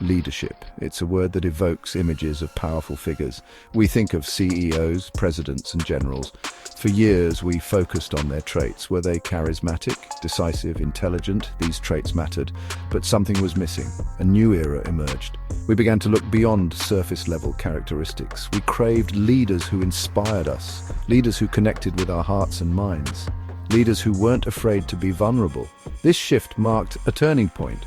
Leadership. It's a word that evokes images of powerful figures. We think of CEOs, presidents, and generals. For years, we focused on their traits. Were they charismatic, decisive, intelligent? These traits mattered, but something was missing. A new era emerged. We began to look beyond surface-level characteristics. We craved leaders who inspired us, leaders who connected with our hearts and minds, leaders who weren't afraid to be vulnerable. This shift marked a turning point.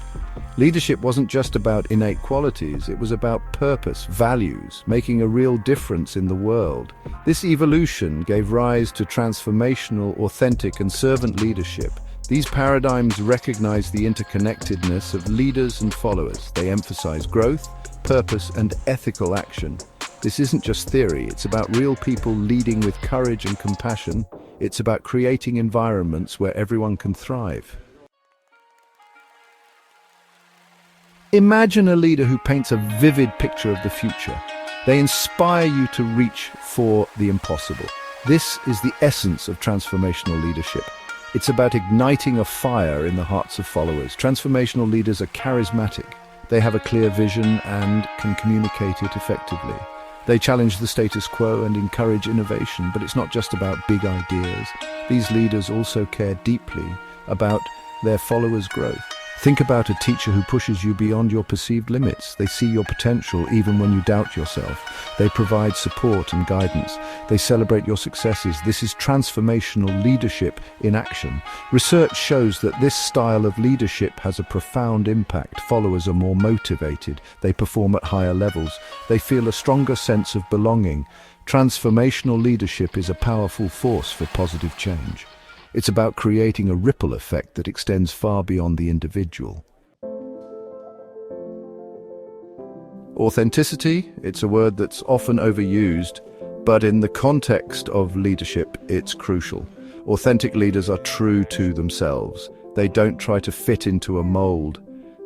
Leadership wasn't just about innate qualities, it was about purpose, values, making a real difference in the world. This evolution gave rise to transformational, authentic, and servant leadership. These paradigms recognize the interconnectedness of leaders and followers. They emphasize growth, purpose, and ethical action. This isn't just theory, it's about real people leading with courage and compassion. It's about creating environments where everyone can thrive. Imagine a leader who paints a vivid picture of the future. They inspire you to reach for the impossible. This is the essence of transformational leadership. It's about igniting a fire in the hearts of followers. Transformational leaders are charismatic. They have a clear vision and can communicate it effectively. They challenge the status quo and encourage innovation, but it's not just about big ideas. These leaders also care deeply about their followers' growth. Think about a teacher who pushes you beyond your perceived limits. They see your potential even when you doubt yourself. They provide support and guidance. They celebrate your successes. This is transformational leadership in action. Research shows that this style of leadership has a profound impact. Followers are more motivated. They perform at higher levels. They feel a stronger sense of belonging. Transformational leadership is a powerful force for positive change. It's about creating a ripple effect that extends far beyond the individual. Authenticity, it's a word that's often overused, but in the context of leadership, it's crucial. Authentic leaders are true to themselves. They don't try to fit into a mold.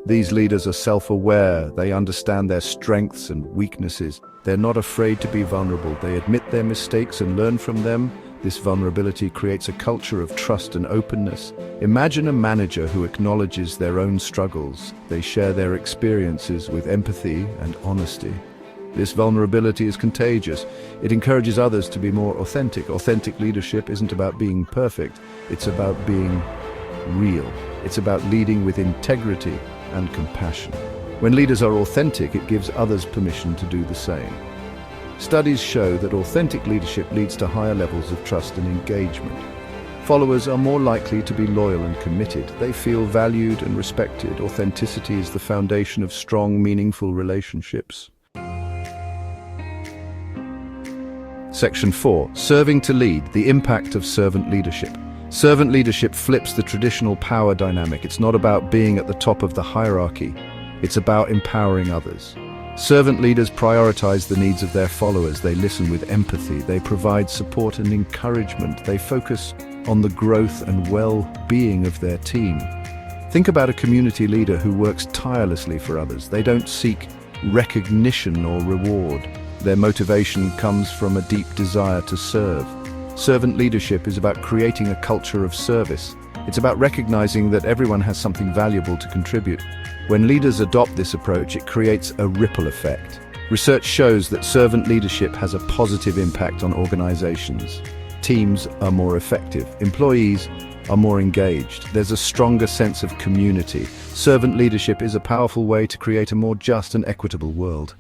These leaders are self-aware. They understand their strengths and weaknesses. They're not afraid to be vulnerable. They admit their mistakes and learn from them. This vulnerability creates a culture of trust and openness. Imagine a manager who acknowledges their own struggles. They share their experiences with empathy and honesty. This vulnerability is contagious. It encourages others to be more authentic. Authentic leadership isn't about being perfect. It's about being real. It's about leading with integrity and compassion. When leaders are authentic, it gives others permission to do the same. Studies show that authentic leadership leads to higher levels of trust and engagement. Followers are more likely to be loyal and committed. They feel valued and respected. Authenticity is the foundation of strong, meaningful relationships. Section 4. Serving to lead, the impact of servant leadership. Servant leadership flips the traditional power dynamic. It's not about being at the top of the hierarchy. It's about empowering others. Servant leaders prioritize the needs of their followers. They listen with empathy. They provide support and encouragement. They focus on the growth and well-being of their team. Think about a community leader who works tirelessly for others. They don't seek recognition or reward. Their motivation comes from a deep desire to serve. Servant leadership is about creating a culture of service. It's about recognizing that everyone has something valuable to contribute. When leaders adopt this approach, it creates a ripple effect. Research shows that servant leadership has a positive impact on organizations. Teams are more effective. Employees are more engaged. There's a stronger sense of community. Servant leadership is a powerful way to create a more just and equitable world.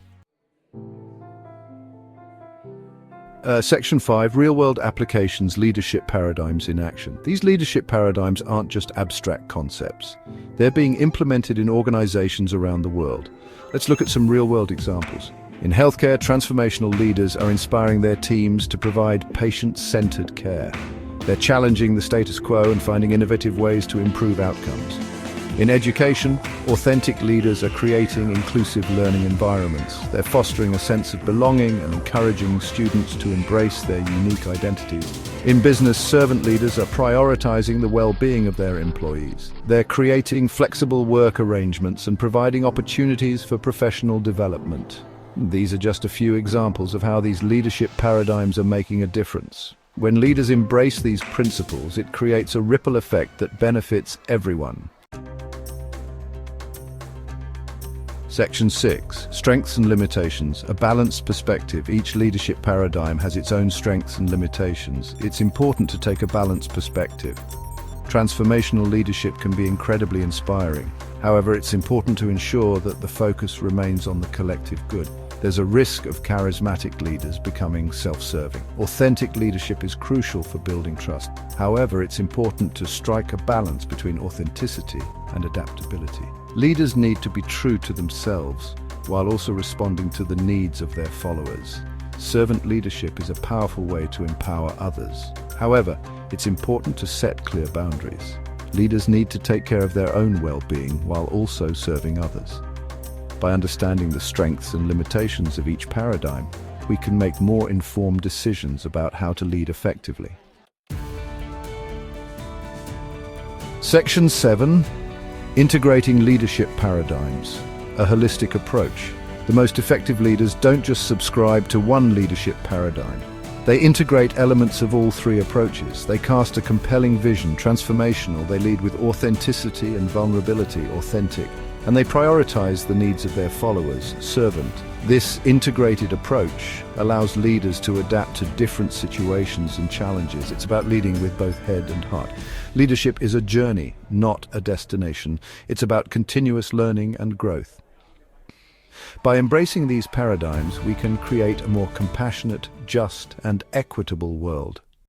Section 5, Real-World Applications, Leadership Paradigms in Action. These leadership paradigms aren't just abstract concepts. They're being implemented in organizations around the world. Let's look at some real-world examples. In healthcare, transformational leaders are inspiring their teams to provide patient-centered care. They're challenging the status quo and finding innovative ways to improve outcomes. In education, authentic leaders are creating inclusive learning environments. They're fostering a sense of belonging and encouraging students to embrace their unique identities. In business, servant leaders are prioritizing the well-being of their employees. They're creating flexible work arrangements and providing opportunities for professional development. These are just a few examples of how these leadership paradigms are making a difference. When leaders embrace these principles, it creates a ripple effect that benefits everyone. Section 6. Strengths and limitations. A balanced perspective. Each leadership paradigm has its own strengths and limitations. It's important to take a balanced perspective. Transformational leadership can be incredibly inspiring. However, it's important to ensure that the focus remains on the collective good. There's a risk of charismatic leaders becoming self-serving. Authentic leadership is crucial for building trust. However, it's important to strike a balance between authenticity and adaptability. Leaders need to be true to themselves while also responding to the needs of their followers. Servant leadership is a powerful way to empower others. However, it's important to set clear boundaries. Leaders need to take care of their own well-being while also serving others. By understanding the strengths and limitations of each paradigm, we can make more informed decisions about how to lead effectively. Section 7. Integrating leadership paradigms. A holistic approach. The most effective leaders don't just subscribe to one leadership paradigm. They integrate elements of all three approaches. They cast a compelling vision, transformational. They lead with authenticity and vulnerability, authentic. And they prioritize the needs of their followers, servant. This integrated approach allows leaders to adapt to different situations and challenges. It's about leading with both head and heart. Leadership is a journey, not a destination. It's about continuous learning and growth. By embracing these paradigms, we can create a more compassionate, just, and equitable world.